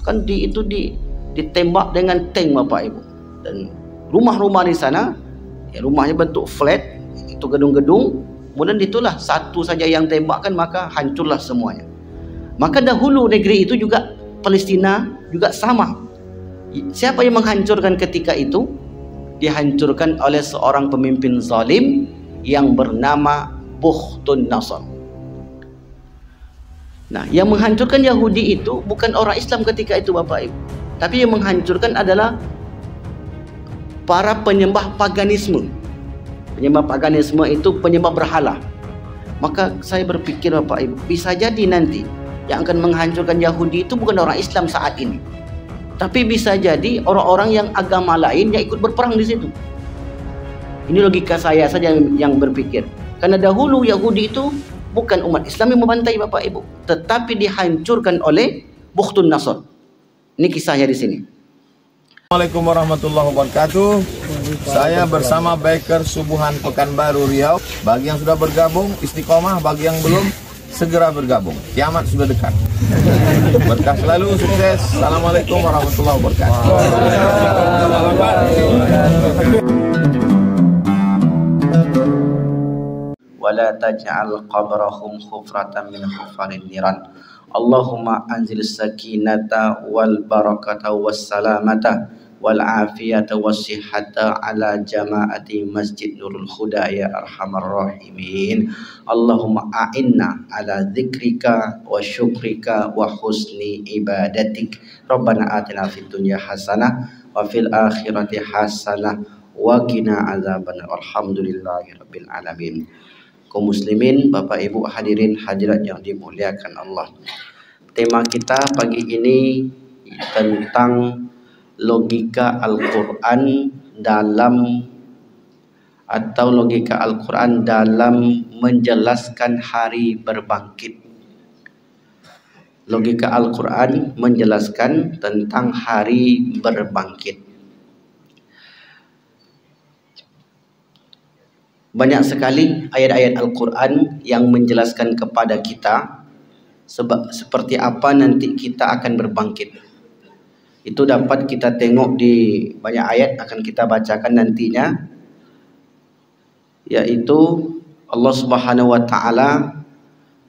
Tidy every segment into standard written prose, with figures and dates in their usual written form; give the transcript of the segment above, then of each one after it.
Kan ditembak dengan tank Bapak Ibu. Dan rumah-rumah di sana, ya rumahnya bentuk flat, itu gedung-gedung, kemudian itulah satu saja yang tembakkan, maka hancurlah semuanya. Maka dahulu negeri itu juga, Palestina juga sama. Siapa yang menghancurkan ketika itu? Dihancurkan oleh seorang pemimpin zalim yang bernama Bukhtun Nasr. Nah, yang menghancurkan Yahudi itu bukan orang Islam ketika itu Bapak Ibu, tapi yang menghancurkan adalah para penyembah paganisme. Penyembah paganisme itu penyembah berhala. Maka saya berpikir Bapak Ibu, bisa jadi nanti yang akan menghancurkan Yahudi itu bukan orang Islam saat ini, tapi bisa jadi orang-orang yang agama lain yang ikut berperang di situ. Ini logika saya saja yang berpikir. Karena dahulu Yahudi itu bukan umat Islam yang membantai Bapak Ibu, tetapi dihancurkan oleh Bukhtun Nasr. Ini kisahnya di sini. Assalamualaikum warahmatullahi wabarakatuh. Saya bersama Biker Subuhan Pekanbaru Riau. Bagi yang sudah bergabung, istiqomah. Bagi yang belum, segera bergabung. Kiamat sudah dekat. Berkah selalu, sukses. Assalamualaikum warahmatullahi wabarakatuh. Wala taj'al qabrahum khufratan min khufarin niran. Allahumma anzil sakinata wal barakata was salamata wal afiyata was sihhata ala jama'ati Masjid Nurul Huda ya arhamar rahimin. Allahumma a'inna ala dzikrika wa syukrika wa husni ibadatik. Rabbana atina fid dunya hasanah wa fil akhirati hasanah wa qina adzabannar. Alhamdulillahirabbil alamin. Kaum muslimin, Bapak Ibu hadirin hadirat yang dimuliakan Allah. Tema kita pagi ini tentang logika Al-Quran dalam menjelaskan hari berbangkit. Logika Al-Quran menjelaskan tentang hari berbangkit. Banyak sekali ayat-ayat Al-Quran yang menjelaskan kepada kita seperti apa nanti kita akan berbangkit. Itu dapat kita tengok di banyak ayat akan kita bacakan nantinya, yaitu Allah Subhanahu wa Ta'ala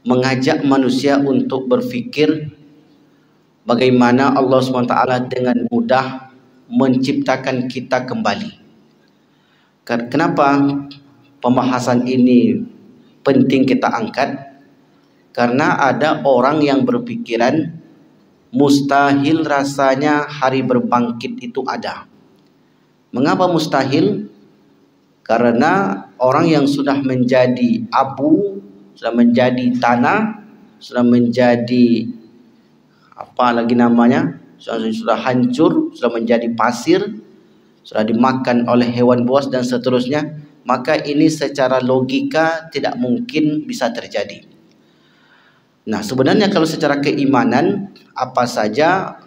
mengajak manusia untuk berfikir bagaimana Allah Subhanahu wa Ta'ala dengan mudah menciptakan kita kembali. Kenapa pembahasan ini penting kita angkat? Karena ada orang yang berpikiran mustahil rasanya hari berbangkit itu ada. Mengapa mustahil? Karena orang yang sudah menjadi abu, sudah menjadi tanah, sudah menjadi apa lagi namanya, sudah hancur, sudah menjadi pasir, sudah dimakan oleh hewan buas dan seterusnya, maka ini secara logika tidak mungkin bisa terjadi. Nah, sebenarnya kalau secara keimanan apa saja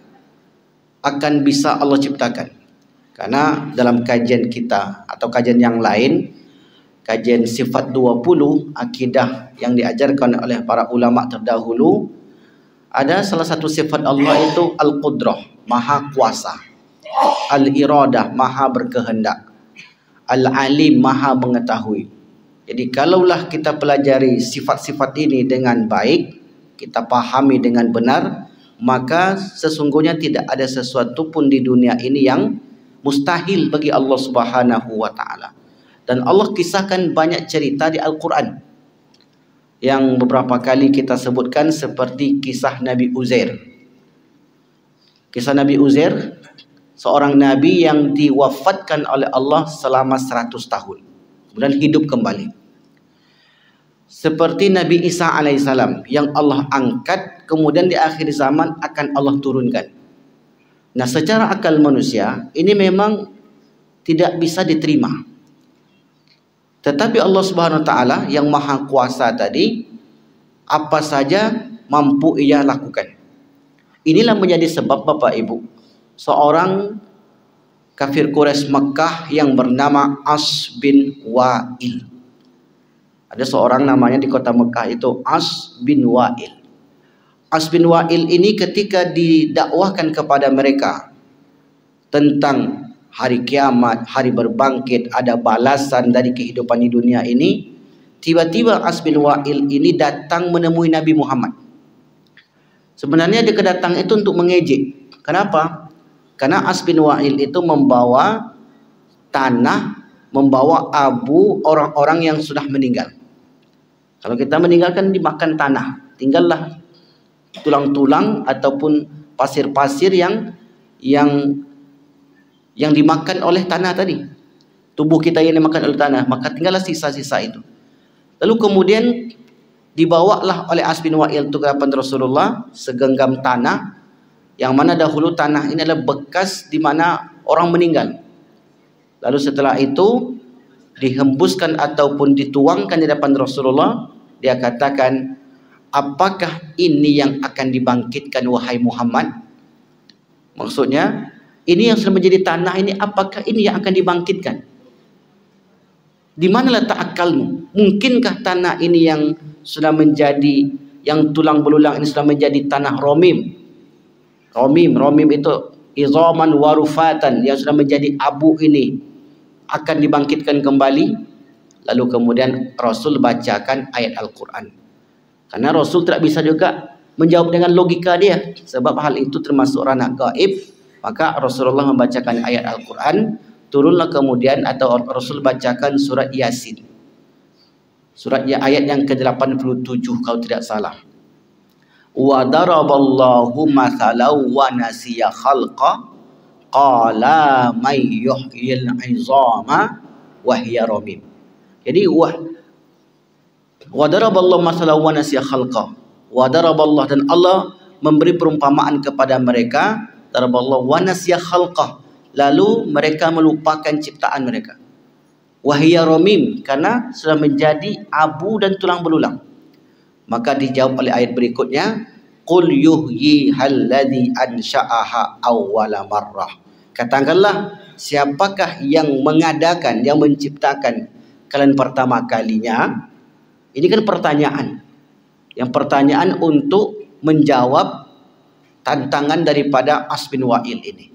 akan bisa Allah ciptakan. Karena dalam kajian kita atau kajian yang lain, kajian sifat 20 akidah yang diajarkan oleh para ulama terdahulu, ada salah satu sifat Allah itu Al-Qudrah, maha kuasa, Al-Iradah, maha berkehendak, Al-Alim, maha mengetahui. Jadi kalaulah kita pelajari sifat-sifat ini dengan baik, kita pahami dengan benar, maka sesungguhnya tidak ada sesuatu pun di dunia ini yang mustahil bagi Allah Subhanahu wa Ta'ala. Dan Allah kisahkan banyak cerita di Al-Quran yang beberapa kali kita sebutkan, seperti kisah Nabi Uzair. Kisah Nabi Uzair, seorang nabi yang diwafatkan oleh Allah selama 100 tahun, kemudian hidup kembali. Seperti Nabi Isa alaihissalam yang Allah angkat, kemudian di akhir zaman akan Allah turunkan. Nah, secara akal manusia ini memang tidak bisa diterima. Tetapi Allah Subhanahu wa Ta'ala yang maha kuasa tadi, apa saja mampu ia lakukan. Inilah menjadi sebab Bapak Ibu, seorang kafir Quraisy Mekah yang bernama As bin Wa'il. Ada seorang namanya di kota Mekah itu As bin Wa'il. As bin Wa'il ini ketika didakwahkan kepada mereka tentang hari kiamat, hari berbangkit, ada balasan dari kehidupan di dunia ini, tiba-tiba As bin Wa'il ini datang menemui Nabi Muhammad. Sebenarnya dia kedatang itu untuk mengejek. Kenapa? Karena As bin Wa'il itu membawa tanah, membawa abu orang-orang yang sudah meninggal. Kalau kita meninggalkan dimakan tanah, tinggallah tulang-tulang ataupun pasir-pasir yang dimakan oleh tanah tadi. Tubuh kita yang dimakan oleh tanah, maka tinggallah sisa-sisa itu. Lalu kemudian dibawalah oleh As bin Wa'il itu ke hadapan Rasulullah segenggam tanah, yang mana dahulu tanah ini adalah bekas di mana orang meninggal. Lalu setelah itu dihembuskan ataupun dituangkan di hadapan Rasulullah. Dia katakan, apakah ini yang akan dibangkitkan wahai Muhammad? Maksudnya, ini yang sudah menjadi tanah ini, apakah ini yang akan dibangkitkan? Di mana letak akalmu? Mungkinkah tanah ini yang sudah menjadi, yang tulang belulang ini sudah menjadi tanah romim? Romim itu izaman warufatan, yang sudah menjadi abu ini akan dibangkitkan kembali. Lalu kemudian Rasul bacakan ayat Al-Quran. Karena Rasul tidak bisa juga menjawab dengan logika dia, sebab hal itu termasuk ranah gaib. Maka Rasulullah membacakan ayat Al-Quran. Turunlah kemudian, atau Rasul bacakan surat Yasin, surat ayat yang ke-87 kalau tidak salah. Wa daraballahu mathalan wa nasiya khalqa qala may yuhyil 'izama wa hiya ramim. Jadi wa daraballahu mathalan wa nasiya khalqa. Wa daraballahu, dan Allah memberi perumpamaan kepada mereka, daraballahu wa nasiya khalqa, lalu mereka melupakan ciptaan mereka. Wa hiya ramim, karena sudah menjadi abu dan tulang belulang. Maka dijawab oleh ayat berikutnya, qul yuhyihal ladzi ansha'aha awwala marrah. Katakanlah, siapakah yang mengadakan, yang menciptakan kalian pertama kalinya? Ini kan pertanyaan. Yang pertanyaan untuk menjawab tantangan daripada As bin Wa'il ini.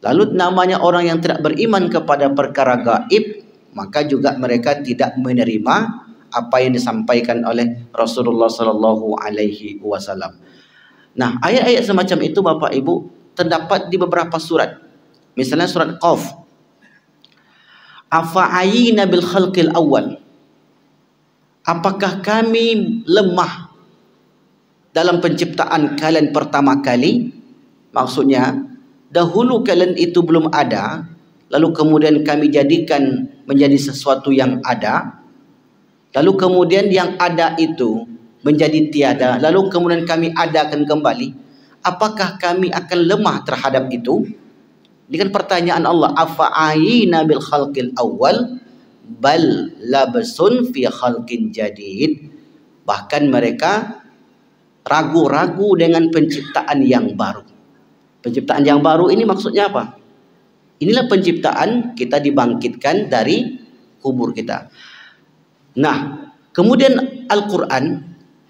Lalu namanya orang yang tidak beriman kepada perkara gaib, maka juga mereka tidak menerima apa yang disampaikan oleh Rasulullah sallallahu alaihi wasallam. Nah, ayat-ayat semacam itu Bapak Ibu terdapat di beberapa surat. Misalnya surat Qaf. Afa'ayina bil khalqil awal. Apakah kami lemah dalam penciptaan kalian pertama kali? Maksudnya, dahulu kalian itu belum ada, lalu kemudian kami jadikan menjadi sesuatu yang ada, lalu kemudian yang ada itu menjadi tiada, lalu kemudian kami adakan kembali. Apakah kami akan lemah terhadap itu? Ini kan pertanyaan Allah. Afa'ayina bil khalqil awal bal labsun fi khalqin jadid. Bahkan mereka ragu-ragu dengan penciptaan yang baru. Penciptaan yang baru ini maksudnya apa? Inilah penciptaan kita dibangkitkan dari kubur kita. Nah, kemudian Al-Quran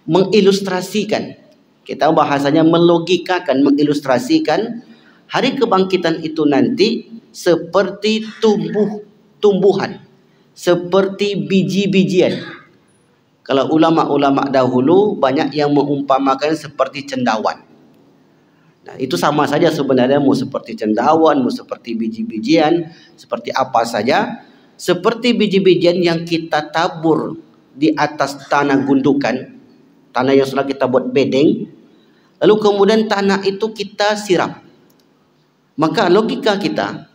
mengilustrasikan, kita bahasanya melogikakan, mengilustrasikan hari kebangkitan itu nanti seperti tumbuhan, seperti biji-bijian. Kalau ulama-ulama dahulu banyak yang mengumpamakan seperti cendawan. Nah, itu sama saja sebenarnya, mau seperti cendawan, mau seperti biji-bijian, seperti apa saja. Seperti biji-bijian yang kita tabur di atas tanah gundukan, tanah yang sudah kita buat bedeng, lalu kemudian tanah itu kita siram. Maka logika kita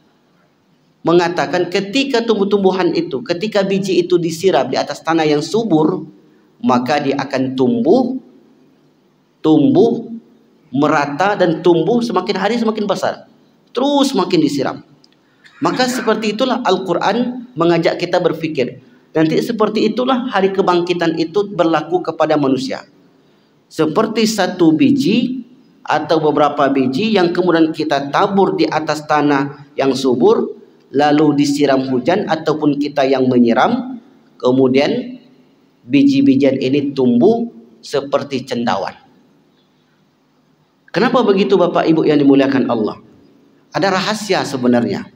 mengatakan ketika tumbuh-tumbuhan itu, ketika biji itu disiram di atas tanah yang subur, maka dia akan tumbuh merata dan tumbuh semakin hari semakin besar, terus semakin disiram. Maka seperti itulah Al-Quran mengajak kita berfikir. Nanti seperti itulah hari kebangkitan itu berlaku kepada manusia. Seperti satu biji atau beberapa biji yang kemudian kita tabur di atas tanah yang subur, lalu disiram hujan ataupun kita yang menyiram, kemudian biji-bijian ini tumbuh seperti cendawan. Kenapa begitu Bapak Ibu yang dimuliakan Allah? Ada rahasia sebenarnya.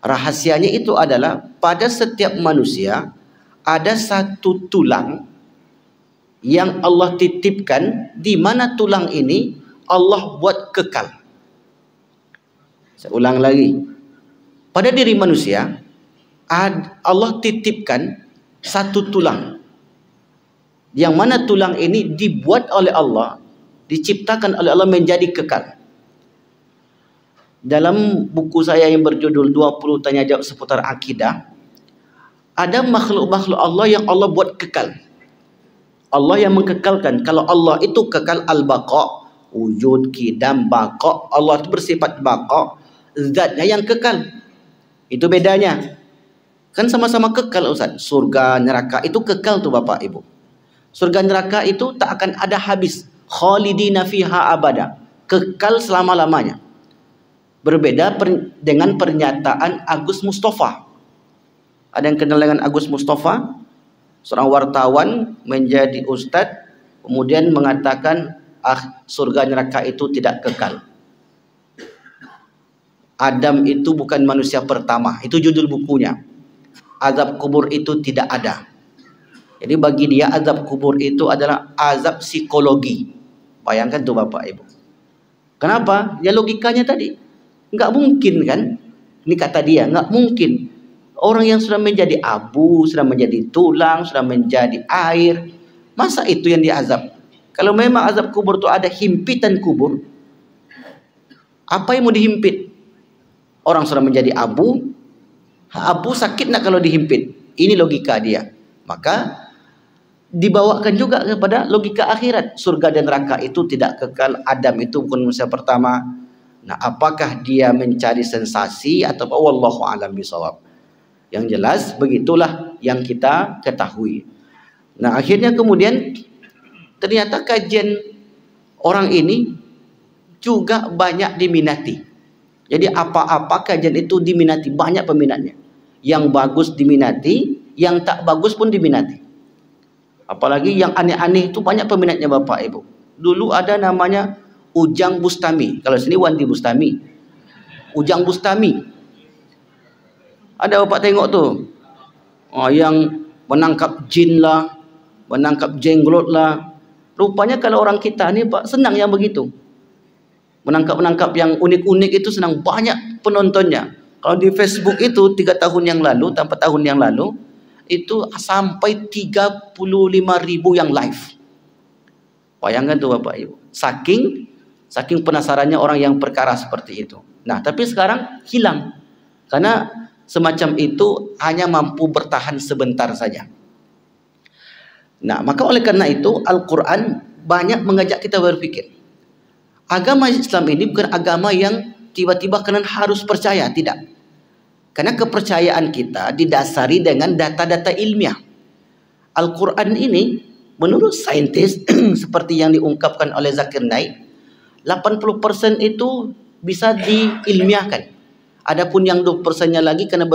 Rahasianya itu adalah pada setiap manusia ada satu tulang yang Allah titipkan, di mana tulang ini Allah buat kekal. Saya ulang lagi. Pada diri manusia Allah titipkan satu tulang, yang mana tulang ini dibuat oleh Allah, diciptakan oleh Allah menjadi kekal. Dalam buku saya yang berjudul 20 tanya jawab seputar akidah, ada makhluk-makhluk Allah yang Allah buat kekal. Allah yang mengkekalkan. Kalau Allah itu kekal, al-baqa, wujud, qidam, baqa. Allah itu bersifat baqa, zatnya yang kekal. Itu bedanya. Kan sama-sama kekal Ustaz. Surga, neraka itu kekal tuh Bapak Ibu. Surga neraka itu tak akan ada habis. Khalidina fiha abada. Kekal selama-lamanya. Berbeda dengan pernyataan Agus Mustafa. Ada yang kenal dengan Agus Mustafa? Seorang wartawan menjadi ustadz, kemudian mengatakan surga neraka itu tidak kekal. Adam itu bukan manusia pertama. Itu judul bukunya. Azab kubur itu tidak ada. Jadi bagi dia azab kubur itu adalah azab psikologi. Bayangkan tuh Bapak Ibu. Kenapa? Ya logikanya tadi. Nggak mungkin kan? Ini kata dia, nggak mungkin. Orang yang sudah menjadi abu, sudah menjadi tulang, sudah menjadi air, masa itu yang diazab? Kalau memang azab kubur itu ada himpitan kubur, apa yang mau dihimpit? Orang sudah menjadi abu, abu sakit nak kalau dihimpit? Ini logika dia. Maka dibawakan juga kepada logika akhirat. Surga dan neraka itu tidak kekal. Adam itu bukan manusia pertama. Nah, apakah dia mencari sensasi atau wallahu a'lam bishawab? Yang jelas begitulah yang kita ketahui. Nah, akhirnya kemudian ternyata kajian orang ini juga banyak diminati. Jadi apa-apa kajian itu diminati, banyak peminatnya. Yang bagus diminati, yang tak bagus pun diminati. Apalagi yang aneh-aneh itu banyak peminatnya Bapak Ibu. Dulu ada namanya Ujang Bustami. Kalau sini Wandi Bustami. Ujang Bustami. Ada Bapak tengok tuh. Yang menangkap jin lah, menangkap jenglot lah. Rupanya kalau orang kita ni Pak senang yang begitu. Menangkap-menangkap yang unik-unik itu senang, banyak penontonnya. Kalau di Facebook itu 3 tahun yang lalu, 4 tahun yang lalu, itu sampai 35.000 yang live. Bayangkan tuh Bapak Ibu. Saking penasarannya orang yang perkara seperti itu. Nah, tapi sekarang hilang. Karena semacam itu hanya mampu bertahan sebentar saja. Nah, maka oleh karena itu Al-Quran banyak mengajak kita berpikir. Agama Islam ini bukan agama yang tiba-tiba kalian harus percaya, tidak. Karena kepercayaan kita didasari dengan data-data ilmiah. Al-Quran ini menurut saintis seperti yang diungkapkan oleh Zakir Naik, 80% itu bisa diilmiahkan. Adapun yang 20%-nya lagi karena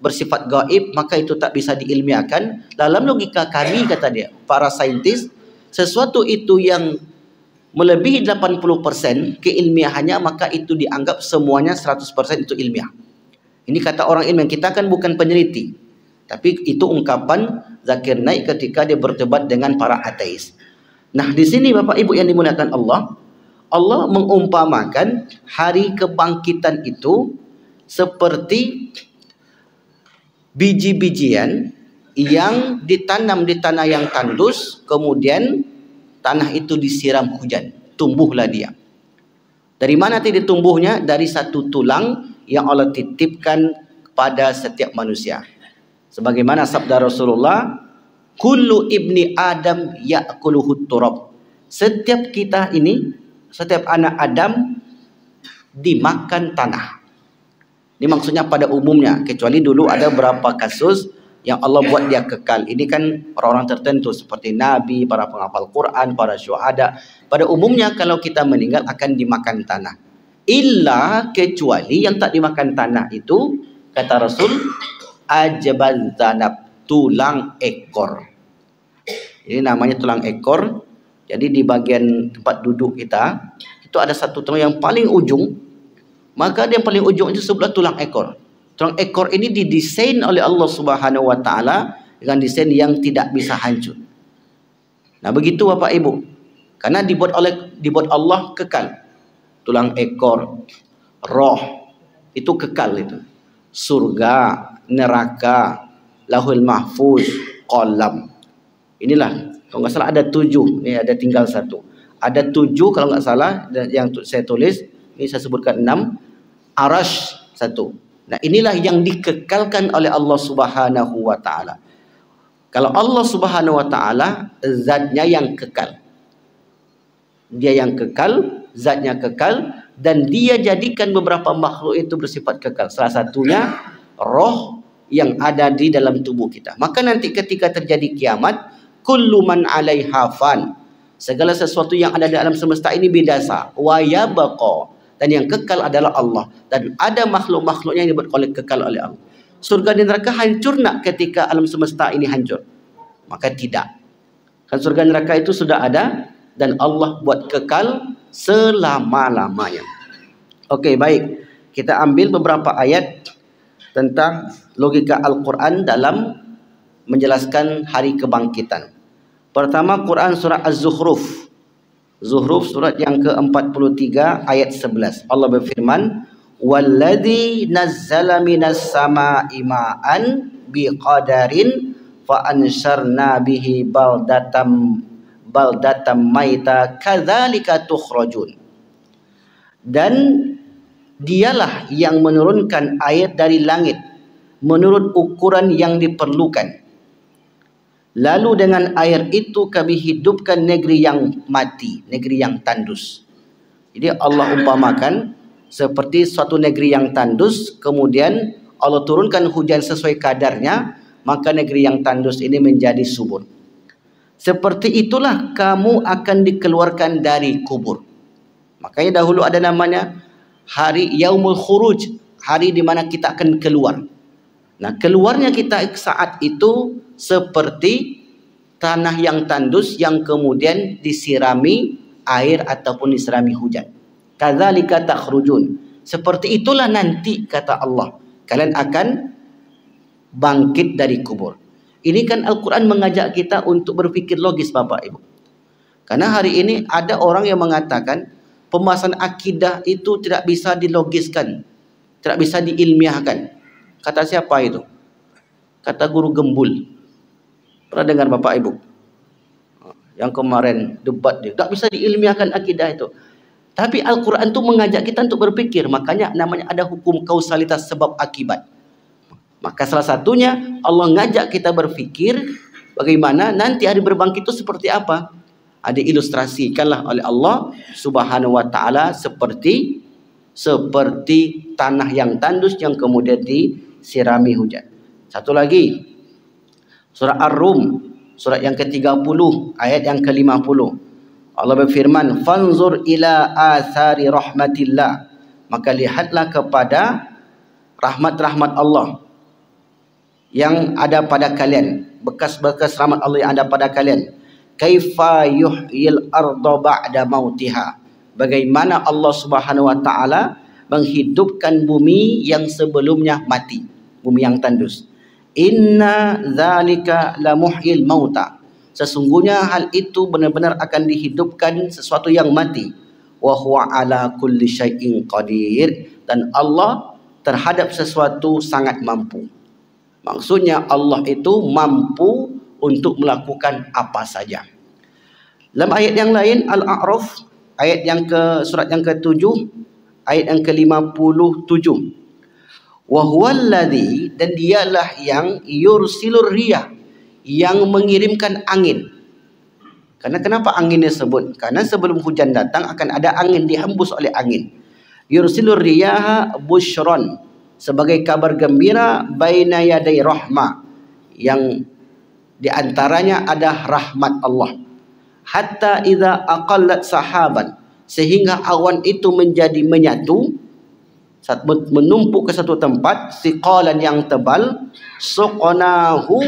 bersifat gaib, maka itu tak bisa diilmiahkan. Dalam logika kami, kata dia, para saintis, sesuatu itu yang melebihi 80% keilmiahannya, maka itu dianggap semuanya 100% itu ilmiah. Ini kata orang ilmiah. Kita kan bukan peneliti, tapi itu ungkapan Zakir Naik ketika dia berdebat dengan para ateis. Nah, di sini Bapak Ibu yang dimuliakan Allah, Allah mengumpamakan hari kebangkitan itu seperti biji-bijian yang ditanam di tanah yang tandus, kemudian tanah itu disiram hujan, tumbuhlah dia. Dari mana tadi tumbuhnya? Dari satu tulang yang Allah titipkan pada setiap manusia. Sebagaimana sabda Rasulullah, kullu ibni Adam ya'kuluhut turab. Setiap kita ini, setiap anak Adam dimakan tanah. Ini maksudnya pada umumnya, kecuali dulu ada beberapa kasus yang Allah buat dia kekal. Ini kan orang-orang tertentu seperti Nabi, para penghafal Quran, para syuhada. Pada umumnya kalau kita meninggal akan dimakan tanah. Illa kecuali yang tak dimakan tanah itu, kata Rasul, ajbal zanab, tulang ekor. Ini namanya tulang ekor. Jadi di bagian tempat duduk kita itu ada satu tulang yang paling ujung. Maka yang paling ujung itu sebelah tulang ekor. Tulang ekor ini didesain oleh Allah Subhanahu wa taala dengan desain yang tidak bisa hancur. Nah, begitu Bapak Ibu. Karena dibuat Allah kekal. Tulang ekor, roh itu kekal itu. Surga, neraka, Lauhul Mahfuz, Qalam. Inilah, kalau nggak salah ada 7. Ini ada tinggal 1. Ada 7 kalau nggak salah yang saya tulis. Ini saya sebutkan 6. Arash 1. Nah, inilah yang dikekalkan oleh Allah Subhanahu wa taala. Kalau Allah Subhanahu wa taala zatnya yang kekal. Dia yang kekal, zatnya kekal, dan dia jadikan beberapa makhluk itu bersifat kekal. Salah satunya roh yang ada di dalam tubuh kita. Maka nanti ketika terjadi kiamat, kullu man 'alaiha fan. Segala sesuatu yang ada di alam semesta ini binasa. Wa yabqa. Dan yang kekal adalah Allah. Dan ada makhluk-makhluknya yang dibuat oleh kekal oleh Allah. Surga dan neraka hancur nak ketika alam semesta ini hancur? Maka tidak. Kan surga dan neraka itu sudah ada dan Allah buat kekal selama-lamanya. Okey, baik. Kita ambil beberapa ayat tentang logika Al-Quran dalam menjelaskan hari kebangkitan. Pertama, Quran surah Az-Zukhruf. Zuhruf surat yang ke-43 ayat 11. Allah berfirman, "Walladzi nazzala minas samaa'i ma'an biqadarin fa ansharna bihi baldatan maita kadzalika tukhrajun." Dan dialah yang menurunkan air dari langit menurut ukuran yang diperlukan. Lalu dengan air itu kami hidupkan negeri yang mati, negeri yang tandus. Jadi Allah umpamakan seperti suatu negeri yang tandus, kemudian Allah turunkan hujan sesuai kadarnya, maka negeri yang tandus ini menjadi subur. Seperti itulah kamu akan dikeluarkan dari kubur. Makanya dahulu ada namanya hari Yaumul Khuruj, hari di mana kita akan keluar. Nah, keluarnya kita saat itu seperti tanah yang tandus yang kemudian disirami air ataupun disirami hujan. Kadzalika takhrujun. Seperti itulah nanti kata Allah, kalian akan bangkit dari kubur. Ini kan Al-Quran mengajak kita untuk berpikir logis, Bapak Ibu. Karena hari ini ada orang yang mengatakan pembahasan akidah itu tidak bisa dilogiskan, tidak bisa diilmiahkan. Kata siapa itu? Kata guru Gembul. Pernah dengar Bapak Ibu? Yang kemarin debat dia. Tak bisa diilmiahkan akidah itu. Tapi Al-Quran itu mengajak kita untuk berpikir. Makanya namanya ada hukum kausalitas sebab akibat. Maka salah satunya Allah ngajak kita berpikir bagaimana nanti hari berbangkit itu seperti apa. Ada ilustrasikanlah oleh Allah Subhanahu wa taala seperti tanah yang tandus yang kemudian disirami hujan. Satu lagi, surah Ar-Rum, surat yang ke-30, ayat yang ke-50. Allah berfirman, "Fanzur ila athari rahmatillah." Maka lihatlah kepada rahmat-rahmat Allah yang ada pada kalian, bekas-bekas rahmat Allah yang ada pada kalian. Kaifa yuhyil arda ba'da mautiha. Bagaimana Allah Subhanahu wa taala menghidupkan bumi yang sebelumnya mati, bumi yang tandus. Inna dzalika la muhyil mauta. Sesungguhnya hal itu benar-benar akan dihidupkan sesuatu yang mati. Wa huwa ala kulli syai'in qadir. Dan Allah terhadap sesuatu sangat mampu. Maksudnya Allah itu mampu untuk melakukan apa saja. Dalam ayat yang lain, Al-A'raf, ayat yang surat yang ke-7, ayat yang ke-57. Wa huwallazi, dan dialah yang yursilur riyah, yang mengirimkan angin. Karena kenapa angin disebut? Karena sebelum hujan datang akan ada angin, dihembus oleh angin. Yursilur riyaha busyron, sebagai kabar gembira, baina yaday rahmah, yang diantaranya ada rahmat Allah. Hatta idza aqallat sahaban, sehingga awan itu menjadi menyatu, saat menumpuk ke satu tempat, siqalan yang tebal, suqnahu,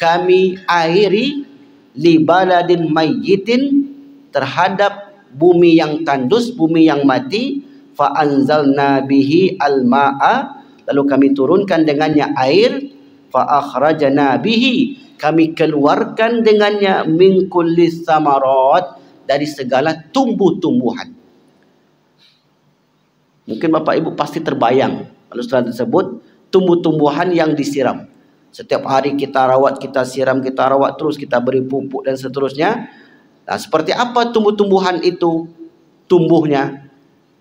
kami airi, li baladin mayyitin, terhadap bumi yang tandus, bumi yang mati. Fa anzalna bihi al-ma'a, lalu kami turunkan dengannya air. Fa akhrajna bihi, kami keluarkan dengannya min kulli samarat, dari segala tumbuh-tumbuhan. Mungkin Bapak Ibu pasti terbayang kalau setelah tersebut tumbuh-tumbuhan yang disiram. Setiap hari kita rawat, kita siram, kita rawat terus, kita beri pupuk dan seterusnya. Nah, seperti apa tumbuh-tumbuhan itu tumbuhnya?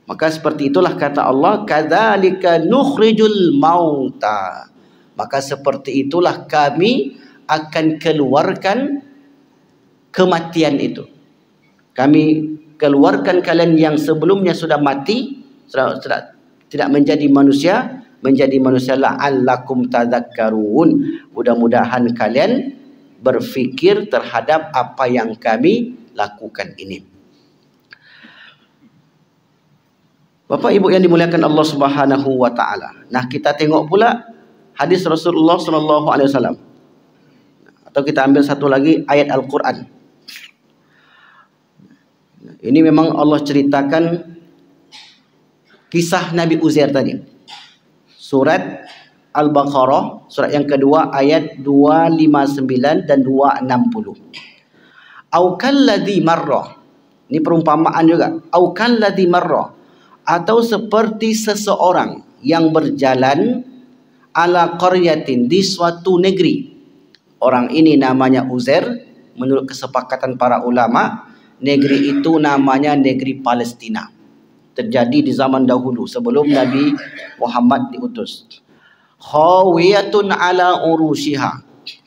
Maka seperti itulah kata Allah, kadzalika nukhrijul mauta. Maka seperti itulah kami akan keluarkan kematian itu. Kami keluarkan kalian yang sebelumnya sudah mati, sudah tidak menjadi manusia, menjadi manusia, la'allakum tadzakkarun. Mudah-mudahan kalian berfikir terhadap apa yang kami lakukan ini. Bapak Ibu yang dimuliakan Allah Subhanahu wa taala. Nah, kita tengok pula hadis Rasulullah sallallahu alaihi wasallam. Atau kita ambil satu lagi ayat Al-Qur'an. Ini memang Allah ceritakan kisah Nabi Uzair tadi. Surat Al-Baqarah, surat yang kedua ayat 259 dan 260. Au kalladzi marra. Ini perumpamaan juga. Au kalladzi marra, atau seperti seseorang yang berjalan ala qaryatin, di suatu negeri. Orang ini namanya Uzair, menurut kesepakatan para ulama, negeri itu namanya negeri Palestina. Terjadi di zaman dahulu sebelum Nabi Muhammad diutus. Khawiyatun ala urushiha.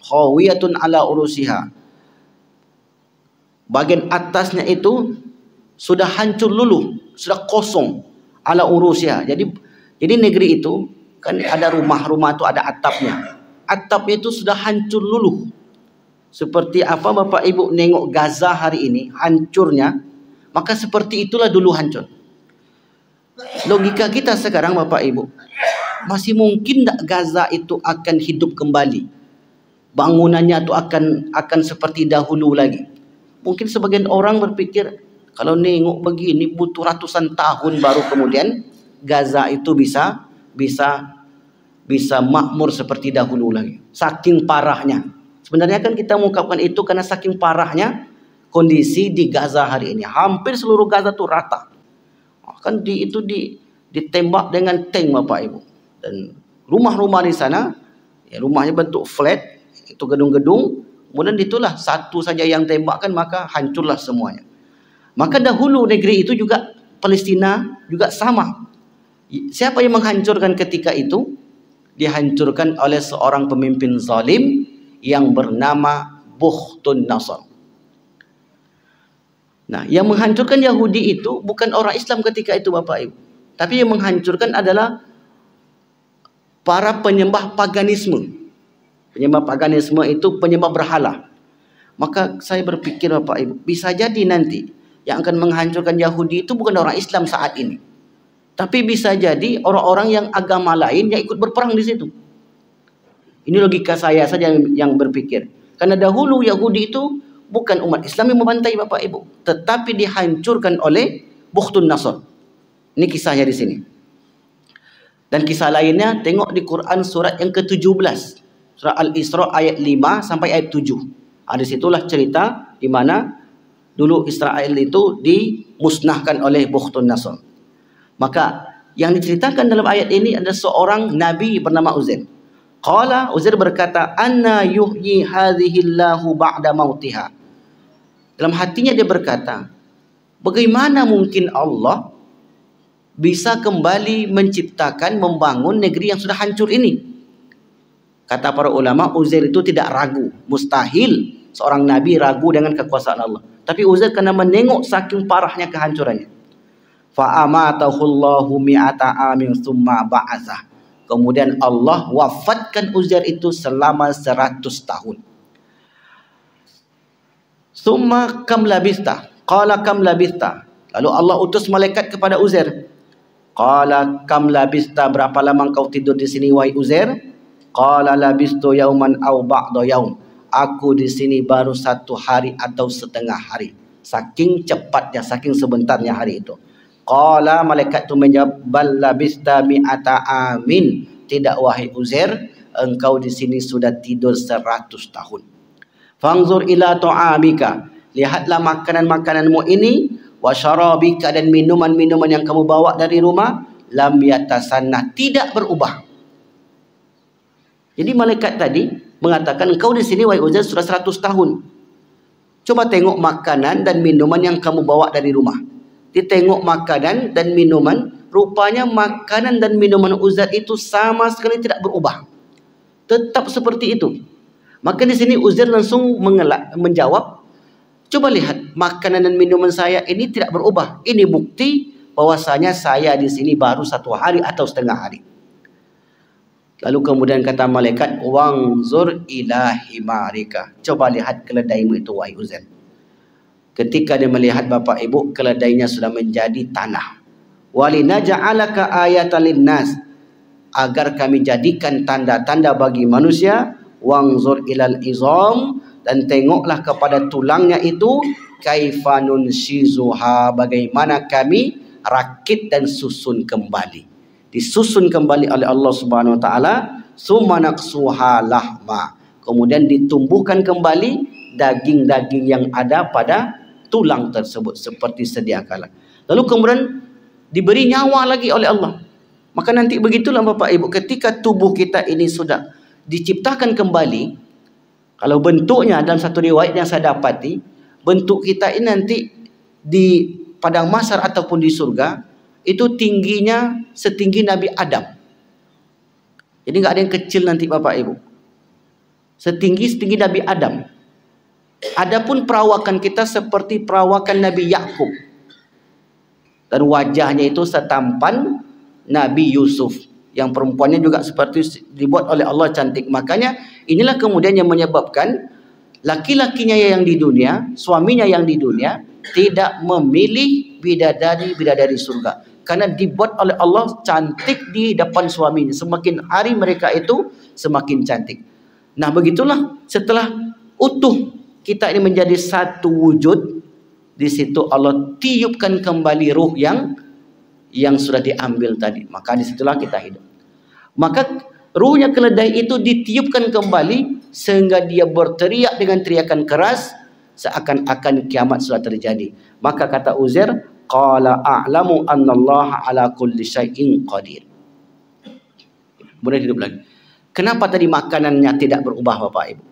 Khawiyatun ala urushiha. Bagian atasnya itu sudah hancur luluh, sudah kosong, ala urushiha. Jadi negeri itu kan ada rumah-rumah itu ada atapnya. Atapnya itu sudah hancur luluh. Seperti apa Bapak Ibu nengok Gaza hari ini hancurnya, maka seperti itulah dulu hancur. Logika kita sekarang Bapak Ibu, masih mungkin tak Gaza itu akan hidup kembali? Bangunannya itu akan seperti dahulu lagi? Mungkin sebagian orang berpikir, kalau nengok begini butuh ratusan tahun baru kemudian Gaza itu bisa makmur seperti dahulu lagi. Saking parahnya. Sebenarnya kan kita mengungkapkan itu karena saking parahnya kondisi di Gaza hari ini. Hampir seluruh Gaza itu rata. Kan ditembak dengan tank Bapak Ibu. Dan rumah-rumah di sana, ya rumahnya bentuk flat, itu gedung-gedung, kemudian itulah satu saja yang tembakkan maka hancurlah semuanya. Maka dahulu negeri itu juga Palestina juga sama. Siapa yang menghancurkan ketika itu? Dihancurkan oleh seorang pemimpin zalim yang bernama Bukhtun Nasr. Nah, yang menghancurkan Yahudi itu bukan orang Islam ketika itu Bapak Ibu. Tapi yang menghancurkan adalah para penyembah paganisme. Penyembah paganisme itu penyembah berhala. Maka saya berpikir Bapak Ibu, bisa jadi nanti yang akan menghancurkan Yahudi itu bukan orang Islam saat ini. Tapi bisa jadi orang-orang yang agama lain yang ikut berperang di situ. Ini logika saya saja yang berpikir. Karena dahulu Yahudi itu bukan umat Islam yang membantai Bapak Ibu, tetapi dihancurkan oleh Bukhtun Nasr. Ini kisahnya di sini. Dan kisah lainnya tengok di Quran surat yang ke-17. Surah Al-Isra ayat 5 sampai ayat 7. Di situlah cerita di mana dulu Israel itu dimusnahkan oleh Bukhtun Nasr. Maka yang diceritakan dalam ayat ini ada seorang nabi bernama Uzair. Qala, Uzair berkata, anna yuhyi hadhillahu ba'da mautiha. Dalam hatinya dia berkata, bagaimana mungkin Allah bisa kembali menciptakan, membangun negeri yang sudah hancur ini? Kata para ulama, Uzair itu tidak ragu. Mustahil seorang nabi ragu dengan kekuasaan Allah. Tapi Uzair karena menengok saking parahnya kehancurannya. Fa'amatahullahu mi'ata amin thumma ba'athah. Kemudian Allah wafatkan Uzair itu selama 100 tahun. Thumma kam labista. Qala kam labista. Lalu Allah utus malaikat kepada Uzair. Qala kam labista, berapa lama kau tidur di sini wahai Uzair? Qala labistu yauman aw ba'da yaum. Aku di sini baru 1 hari atau setengah hari. Saking cepatnya, saking sebentarnya hari itu. Qala, malaikat itu menjawab, bal labista mi'ata amin. Tidak wahai Uzair, engkau di sini sudah tidur 100 tahun. Fanzur ila ta'amika, lihatlah makanan-makananmu ini, wa syarabika, dan minuman-minuman yang kamu bawa dari rumah, lam yatasannah, tidak berubah. Jadi malaikat tadi mengatakan engkau di sini wahai Uzair sudah 100 tahun. Coba tengok makanan dan minuman yang kamu bawa dari rumah. Ditengok makanan dan minuman, rupanya makanan dan minuman Uzair itu sama sekali tidak berubah. Tetap seperti itu. Maka di sini Uzair langsung menjawab, coba lihat makanan dan minuman saya ini tidak berubah. Ini bukti bahwasanya saya di sini baru 1 hari atau setengah hari. Lalu kemudian kata malaikat, wangzur ila himarika. Coba lihat keledaimu itu wahai Uzair. Ketika dia melihat bapak ibu, keledainya sudah menjadi tanah. Walinaja'alaka ayatan linnas, agar kami jadikan tanda-tanda bagi manusia. Wangzur ilal izam, dan tengoklah kepada tulangnya itu. Kaifanun shizuha, bagaimana kami rakit dan susun kembali. Disusun kembali oleh Allah Subhanahu wa taala. Summa naqsuha lahma, kemudian ditumbuhkan kembali daging-daging yang ada pada tulang tersebut seperti sedia kala. Lalu kemudian diberi nyawa lagi oleh Allah. Maka nanti begitulah Bapak Ibu, ketika tubuh kita ini sudah diciptakan kembali, kalau bentuknya dalam satu riwayat yang saya dapati, bentuk kita ini nanti di padang mahsyar ataupun di surga itu tingginya setinggi Nabi Adam. Jadi nggak ada yang kecil nanti Bapak Ibu. Setinggi Nabi Adam. Adapun perawakan kita seperti perawakan Nabi Yakub. Dan wajahnya itu setampan Nabi Yusuf. Yang perempuannya juga seperti dibuat oleh Allah cantik. Makanya inilah kemudian yang menyebabkan laki-lakinya yang di dunia, suaminya yang di dunia, tidak memilih bidadari surga. Karena dibuat oleh Allah cantik di depan suaminya. Semakin hari mereka itu semakin cantik. Nah begitulah setelah utuh kita ini menjadi satu wujud, di situ Allah tiupkan kembali ruh yang sudah diambil tadi. Maka disitulah kita hidup. Maka ruhnya keledai itu ditiupkan kembali sehingga dia berteriak dengan teriakan keras seakan-akan kiamat sudah terjadi. Maka kata Uzair, qala a'lamu annallaha ala kulli syai'in qadir. Kemudian hidup lagi. Kenapa tadi makanannya tidak berubah Bapak Ibu?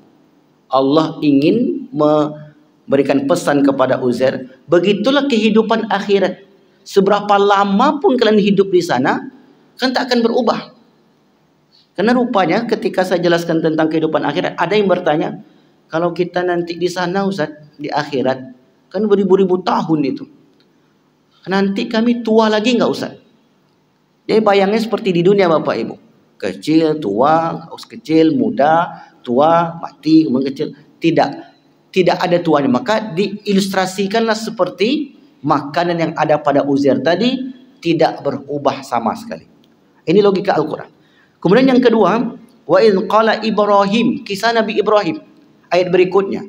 Allah ingin memberikan pesan kepada Uzair, begitulah kehidupan akhirat. Seberapa lama pun kalian hidup di sana, kan tak akan berubah. Karena rupanya ketika saya jelaskan tentang kehidupan akhirat, ada yang bertanya, kalau kita nanti di sana Ustaz, di akhirat, kan beribu-ribu tahun itu. Nanti kami tua lagi enggak Ustaz? Jadi bayangnya seperti di dunia Bapak Ibu. Kecil, tua, kecil, muda, tua, mati, kemudian kecil. Tidak ada tuanya. Maka diilustrasikanlah seperti makanan yang ada pada Uzair tadi, tidak berubah sama sekali. Ini logika Al-Quran. Kemudian yang kedua, wa idh qala Ibrahim, kisah Nabi Ibrahim. Ayat berikutnya,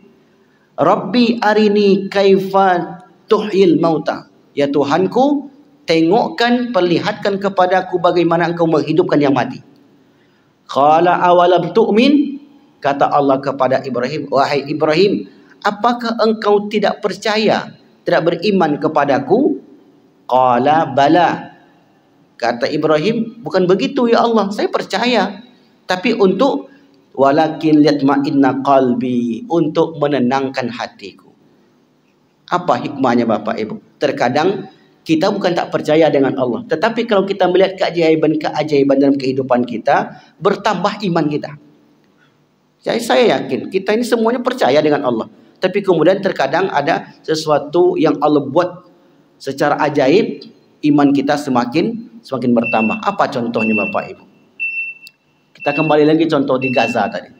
Rabbi arini kaifa tuhyil mauta. Ya Tuhanku, tengokkan, perlihatkan kepadaku bagaimana engkau menghidupkan yang mati. Qala awalam tu'min, kata Allah kepada Ibrahim, wahai Ibrahim, apakah engkau tidak percaya, tidak beriman kepadaku? Qala bala, kata Ibrahim, bukan begitu ya Allah, saya percaya, tapi untuk walakin liyatma'inna qalbi, untuk menenangkan hatiku. Apa hikmahnya Bapak Ibu? Terkadang kita bukan tak percaya dengan Allah, tetapi kalau kita melihat keajaiban dalam kehidupan kita, bertambah iman kita. Jadi saya yakin kita ini semuanya percaya dengan Allah, tapi kemudian terkadang ada sesuatu yang Allah buat secara ajaib, iman kita semakin bertambah. Apa contohnya Bapak Ibu? Kita kembali lagi contoh di Gaza tadi.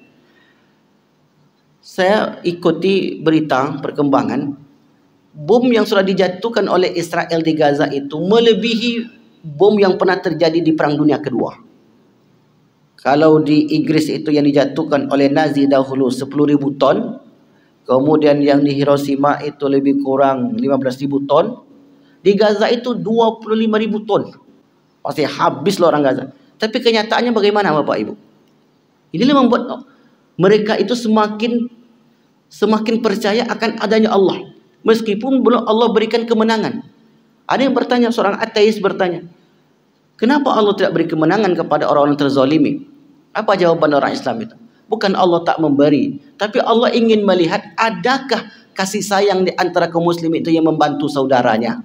Saya ikuti berita perkembangan. Bom yang sudah dijatuhkan oleh Israel di Gaza itu melebihi bom yang pernah terjadi di Perang Dunia Kedua. Kalau di Inggris itu yang dijatuhkan oleh Nazi dahulu 10.000 ton, Kemudian yang di Hiroshima itu lebih kurang 15.000 ton. Di Gaza itu 25.000 ton. Pasti habis loh orang Gaza. Tapi kenyataannya bagaimana Bapak Ibu? Inilah membuat mereka itu semakin percaya akan adanya Allah. Meskipun belum Allah berikan kemenangan. Ada yang bertanya, seorang ateis bertanya, kenapa Allah tidak beri kemenangan kepada orang-orang terzalimi? Apa jawaban orang Islam itu? Bukan Allah tak memberi, tapi Allah ingin melihat adakah kasih sayang di antara kaum muslim itu yang membantu saudaranya.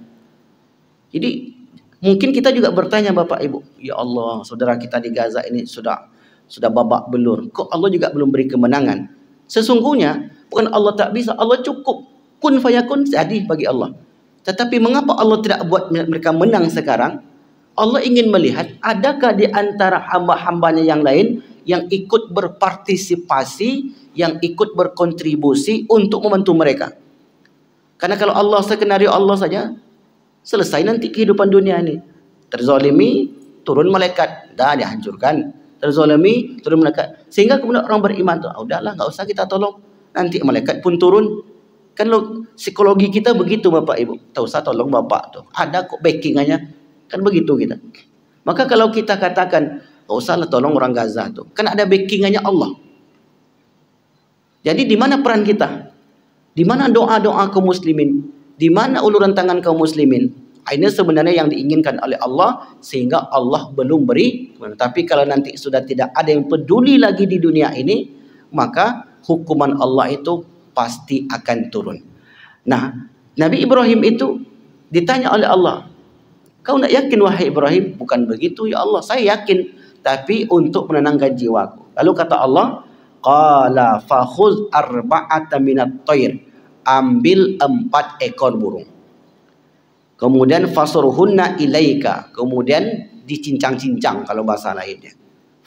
Jadi mungkin kita juga bertanya Bapak Ibu, ya Allah, saudara kita di Gaza ini sudah babak belur. Kok Allah juga belum beri kemenangan? Sesungguhnya bukan Allah tak bisa, Allah cukup. Kun fayakun, jadi bagi Allah. Tetapi mengapa Allah tidak buat mereka menang sekarang? Allah ingin melihat adakah di antara hamba-hambanya yang lain yang ikut berpartisipasi, yang ikut berkontribusi untuk membantu mereka. Karena kalau Allah skenario Allah saja, selesai nanti kehidupan dunia ini. Terzalimi, turun malaikat, dah dihancurkan. Terzalimi, turun malaikat. Sehingga kemudian orang beriman tuh, udahlah, nggak usah kita tolong. Nanti malaikat pun turun. Kan psikologi kita begitu Bapak Ibu. Tak usah tolong Bapak tuh. Ada kok backingannya. Kan begitu kita. Maka kalau kita katakan, tak usahlah tolong orang Gaza tuh. Kan ada backingannya Allah. Jadi di mana peran kita? Di mana doa-doa kaum muslimin? Di mana uluran tangan kaum muslimin? Ini sebenarnya yang diinginkan oleh Allah, sehingga Allah belum beri. Tapi kalau nanti sudah tidak ada yang peduli lagi di dunia ini, maka hukuman Allah itu pasti akan turun. Nah, Nabi Ibrahim itu ditanya oleh Allah, kau nak yakin wahai Ibrahim? Bukan begitu ya Allah, saya yakin, tapi untuk menenangkan jiwaku. Lalu kata Allah, qala fakhudh arba'ata minat thair, ambil 4 ekor burung. Kemudian fasurhunna ilaika, kemudian dicincang-cincang kalau bahasa lainnya.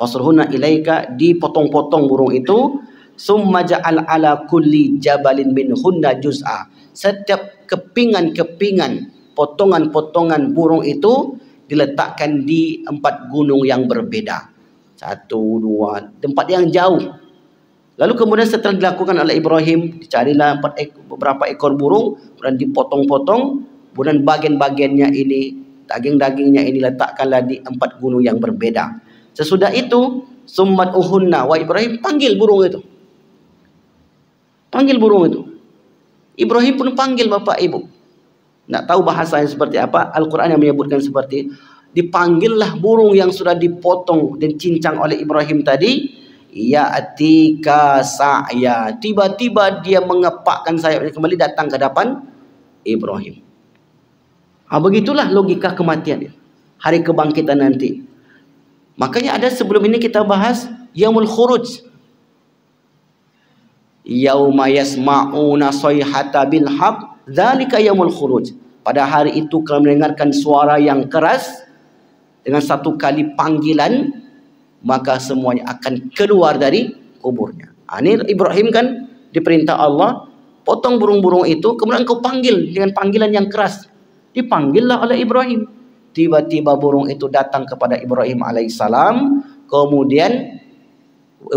Fasurhunna ilaika, dipotong-potong burung itu. Summa ja'al ala kulli jabalin minhunna juz'a. Setiap kepingan-kepingan, potongan-potongan burung itu diletakkan di 4 gunung yang berbeda. 1, 2, tempat yang jauh. Lalu kemudian setelah dilakukan oleh Ibrahim, dicarilah beberapa ekor burung, kemudian dipotong-potong, kemudian bagian-bagiannya ini, daging-dagingnya ini letakkanlah di 4 gunung yang berbeda. Sesudah itu, summat uhunna, wa Ibrahim panggil burung itu. Panggil burung itu. Ibrahim pun panggil Bapak Ibu. Tidak tahu bahasanya seperti apa. Al-Quran yang menyebutkan seperti, dipanggillah burung yang sudah dipotong dan cincang oleh Ibrahim tadi. Ya'tika sa'ya. Tiba-tiba dia mengepakkan sayapnya kembali, datang ke hadapan Ibrahim. Begitulah logika kematian, hari kebangkitan nanti. Makanya ada sebelum ini kita bahas Yaumul Khuruj. Yauma yasma'una sayhata bil haq, dzalika yaumul khuruj. Pada hari itu kalau mendengarkan suara yang keras dengan satu kali panggilan, maka semuanya akan keluar dari kuburnya. Ini Ibrahim kan diperintah Allah, potong burung-burung itu, kemudian engkau panggil dengan panggilan yang keras. Dipanggillah oleh Ibrahim. Tiba-tiba burung itu datang kepada Ibrahim alaihissalam. Kemudian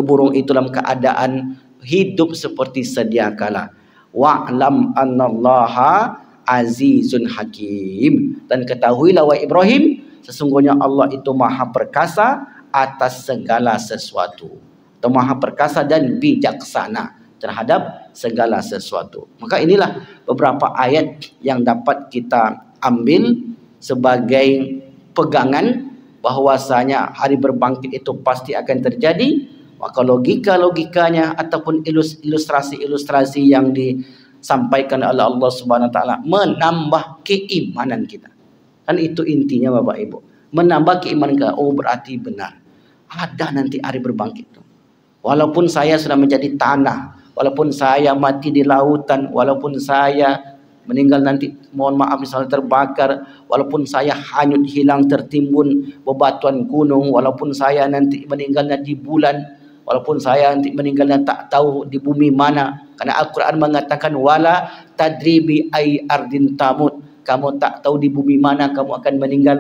burung itu dalam keadaan hidup seperti sedia kala. Wa'lam annallaha azizun hakim. Dan ketahuilah wahai Ibrahim, sesungguhnya Allah itu maha perkasa atas segala sesuatu. Atau maha perkasa dan bijaksana terhadap segala sesuatu. Maka inilah beberapa ayat yang dapat kita ambil sebagai pegangan bahwasanya hari berbangkit itu pasti akan terjadi. Maka logika-logikanya ataupun ilustrasi-ilustrasi yang disampaikan oleh Allah Subhanahu wa taala menambah keimanan kita. Kan itu intinya Bapak Ibu. Menambah keimanan kita. Oh, berarti benar. Ada nanti hari berbangkit. Walaupun saya sudah menjadi tanah, walaupun saya mati di lautan, walaupun saya meninggal nanti, mohon maaf misalnya terbakar, walaupun saya hanyut hilang tertimbun bebatuan gunung, walaupun saya nanti meninggalnya di bulan, walaupun saya nanti meninggalnya tak tahu di bumi mana, karena Al-Quran mengatakan wala tadribi ay ardin tamut, kamu tak tahu di bumi mana kamu akan meninggal.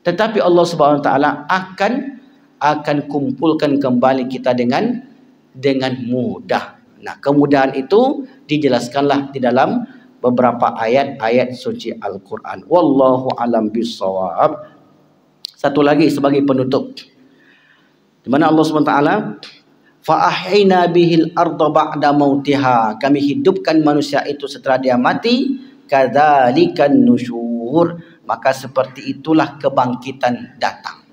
Tetapi Allah Subhanahu wa taala akan kumpulkan kembali kita dengan mudah. Nah, kemudahan itu dijelaskanlah di dalam beberapa ayat-ayat suci Al-Quran. Wallahu alam bissawab. Satu lagi sebagai penutup, di mana Allah SWT, fa ahyina bihil arda ba'da mautiha, kami hidupkan manusia itu setelah dia mati, kadzalikan nusyur, maka seperti itulah kebangkitan datang.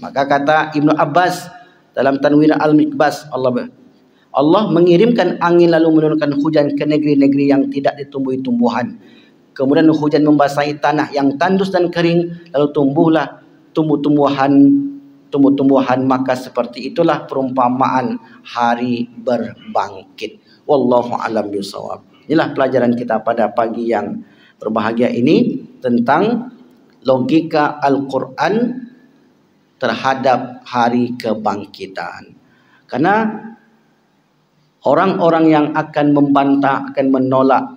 Maka kata Ibnu Abbas dalam Tanwir Al-Mikbas, Allah mengirimkan angin lalu menurunkan hujan ke negeri-negeri yang tidak ditumbuhi tumbuhan. Kemudian hujan membasahi tanah yang tandus dan kering, lalu tumbuhlah tumbuh-tumbuhan, maka seperti itulah perumpamaan hari berbangkit. Wallahu a'lam bishawab. Inilah pelajaran kita pada pagi yang berbahagia ini tentang logika Al-Quran terhadap hari kebangkitan. Karena orang-orang yang akan membantah, akan menolak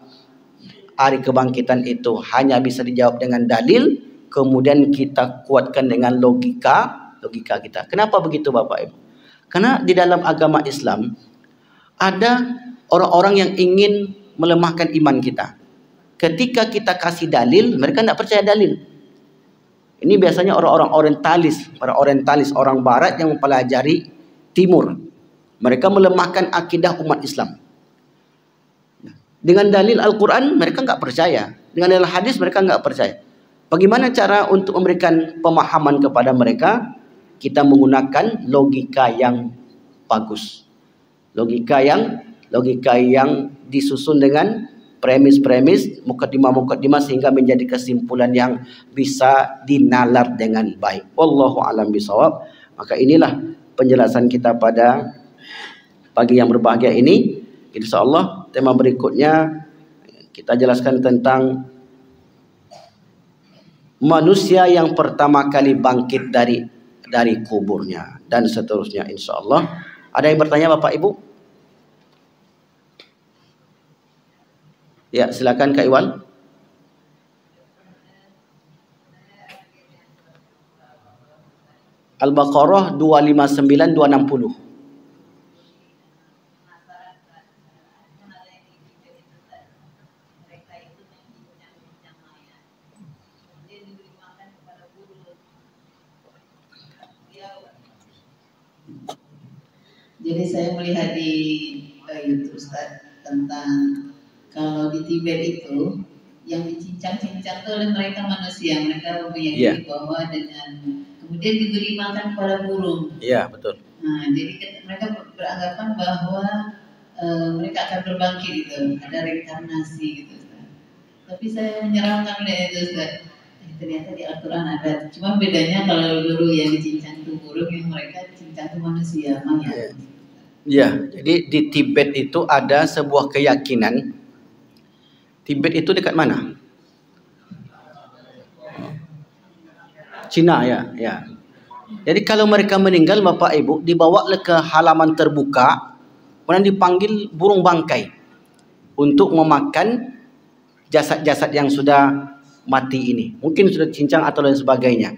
hari kebangkitan itu hanya bisa dijawab dengan dalil, kemudian kita kuatkan dengan logika kita. Kenapa begitu Bapak Ibu? Karena di dalam agama Islam ada orang-orang yang ingin melemahkan iman kita. Ketika kita kasih dalil, mereka tidak percaya dalil. Ini biasanya orang-orang orientalis, para orientalis, orang barat yang mempelajari timur. Mereka melemahkan akidah umat Islam. Dengan dalil Al-Quran mereka nggak percaya. Dengan dalil hadis mereka nggak percaya. Bagaimana cara untuk memberikan pemahaman kepada mereka? Kita menggunakan logika yang bagus. Logika yang disusun dengan premis-premis, mukaddimah sehingga menjadi kesimpulan yang bisa dinalar dengan baik. Wallahu a'lam bishawab. Maka inilah penjelasan kita pada pagi yang berbahagia ini. Insyaallah tema berikutnya kita jelaskan tentang manusia yang pertama kali bangkit dari kuburnya dan seterusnya insyaallah. Ada yang bertanya Bapak Ibu? Ya, silakan Kak Iwan. Al-Baqarah 259 260. Jadi saya melihat di YouTube Ustaz tentang kalau di Tibet itu yang dicincang-cincang itu oleh mereka manusia, mereka meyakini bahwa dengan kemudian diberi makan kepada burung. Iya, betul. Nah, jadi mereka beranggapan bahwa mereka akan berbangkit itu, ada reinkarnasi gitu Ustaz. Tapi saya menyeramkan dari itu Ustaz. Ternyata di Al-Quran ada, cuma bedanya kalau dulu yang dicincang itu burung, yang mereka cincang itu manusia, mayat. Ya, jadi di Tibet itu ada sebuah keyakinan. Tibet itu dekat mana? Cina ya. Jadi kalau mereka meninggal Bapak Ibu dibawa ke halaman terbuka, kemudian dipanggil burung bangkai untuk memakan jasad-jasad yang sudah mati ini. Mungkin sudah cincang atau lain sebagainya.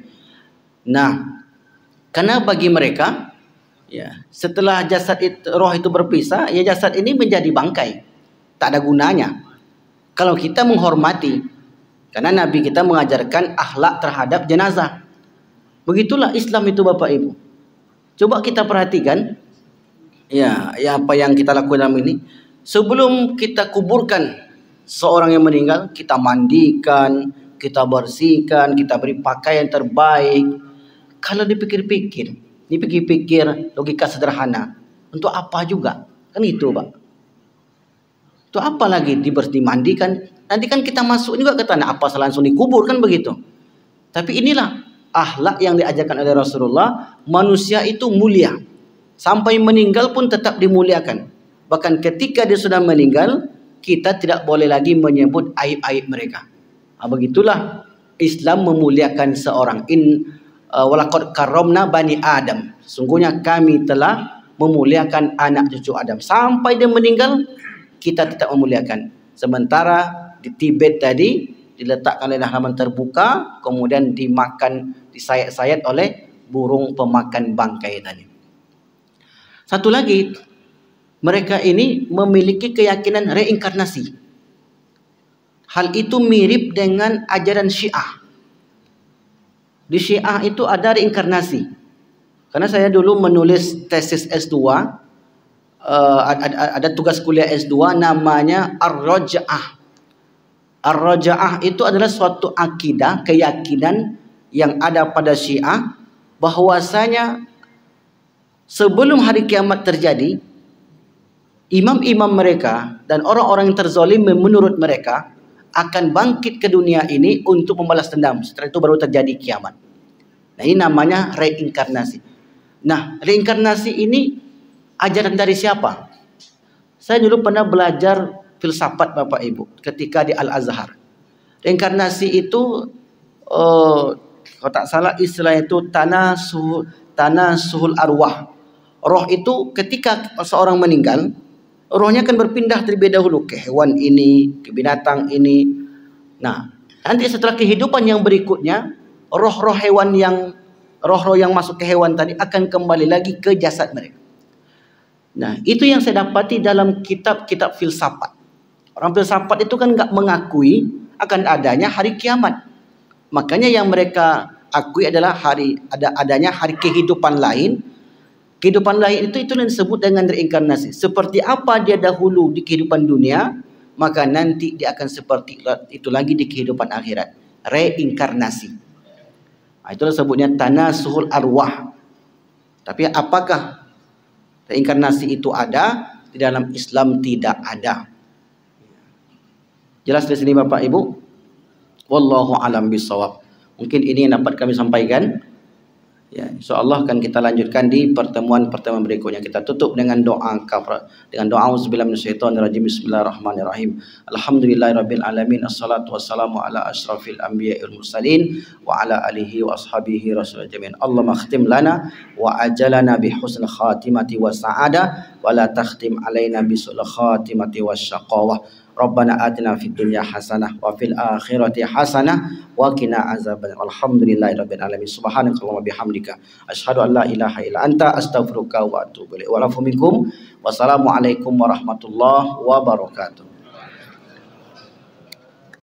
Nah, karena bagi mereka ya, setelah roh itu berpisah, ya jasad ini menjadi bangkai. Tak ada gunanya. Kalau kita menghormati, karena Nabi kita mengajarkan akhlak terhadap jenazah. Begitulah Islam itu Bapak Ibu. Coba kita perhatikan, ya apa yang kita lakukan ini. Sebelum kita kuburkan seorang yang meninggal, kita mandikan, kita bersihkan, kita beri pakaian terbaik. Kalau dipikir-pikir logika sederhana, untuk apa juga? Kan itu Pak. Untuk apa lagi dimandikan? Nanti kan kita masuk juga ke tanah, apa langsung dikubur kan begitu. Tapi inilah akhlak yang diajarkan oleh Rasulullah. Manusia itu mulia, sampai meninggal pun tetap dimuliakan. Bahkan ketika dia sudah meninggal, kita tidak boleh lagi menyebut aib-aib mereka. Begitulah Islam memuliakan seorang. Walaqad karramna bani Adam. Sungguhnya kami telah memuliakan anak cucu Adam. Sampai dia meninggal, kita tetap memuliakan. Sementara di Tibet tadi diletakkan oleh halaman terbuka, kemudian dimakan, disayat-sayat oleh burung pemakan bangkai tadi. Satu lagi, mereka ini memiliki keyakinan reinkarnasi. Hal itu mirip dengan ajaran Syiah. Di Syiah itu ada reinkarnasi. Karena saya dulu menulis tesis S2, ada tugas kuliah S2 namanya Ar-Raja'ah. Ar-Raja'ah itu adalah suatu akidah, keyakinan yang ada pada Syiah, bahwasanya sebelum hari kiamat terjadi, imam-imam mereka dan orang-orang yang terzalim menurut mereka akan bangkit ke dunia ini untuk membalas dendam. Setelah itu baru terjadi kiamat. Nah, ini namanya reinkarnasi. Nah, reinkarnasi ini ajaran dari siapa? Saya dulu pernah belajar filsafat Bapak Ibu ketika di Al-Azhar. Reinkarnasi itu kalau tak salah istilah itu tanasuhul arwah. Roh itu ketika seorang meninggal, rohnya akan berpindah terlebih dahulu ke hewan ini, ke binatang ini. Nah, nanti setelah kehidupan yang berikutnya, roh-roh yang masuk ke hewan tadi akan kembali lagi ke jasad mereka. Nah, itu yang saya dapati dalam kitab-kitab filsafat. Orang filsafat itu kan nggak mengakui akan adanya hari kiamat. Makanya yang mereka akui adalah adanya hari kehidupan lain. Kehidupan lain itu yang disebut dengan reinkarnasi. Seperti apa dia dahulu di kehidupan dunia, maka nanti dia akan seperti itu lagi di kehidupan akhirat. Reinkarnasi. Nah, itulah sebutnya tanasuhul arwah. Tapi apakah reinkarnasi itu ada? Di dalam Islam tidak ada. Jelas di sini Bapak Ibu? Wallahu alam bisawab. Mungkin ini yang dapat kami sampaikan. Ya, insyaallah akan kita lanjutkan di pertemuan-pertemuan berikutnya. Kita tutup dengan doa auzubillahi minasyaitonirrajim. Bismillahirrahmanirrahim. Alhamdulillahirabbil alamin. Assalatu wassalamu ala asyrafil anbiya'il mursalin wa ala alihi wa ashabihi rasul jami'in. Allahumma khtim lana wa ajalana bi husnil khatimati was sa'ada wa la takhtim alaina bi sul khatimati wasyaqawah. Rabbana atina fid dunya hasanah wa fil akhirati hasanah wa qina azabannar. Alhamdulillahirabbil alamin. Subhanakallahumma bihamdika asyhadu an la ilaha illa anta astaghfiruka wa atubu ilaik. Wa lafu minkum. Wassalamu alaikum warahmatullahi wabarakatuh.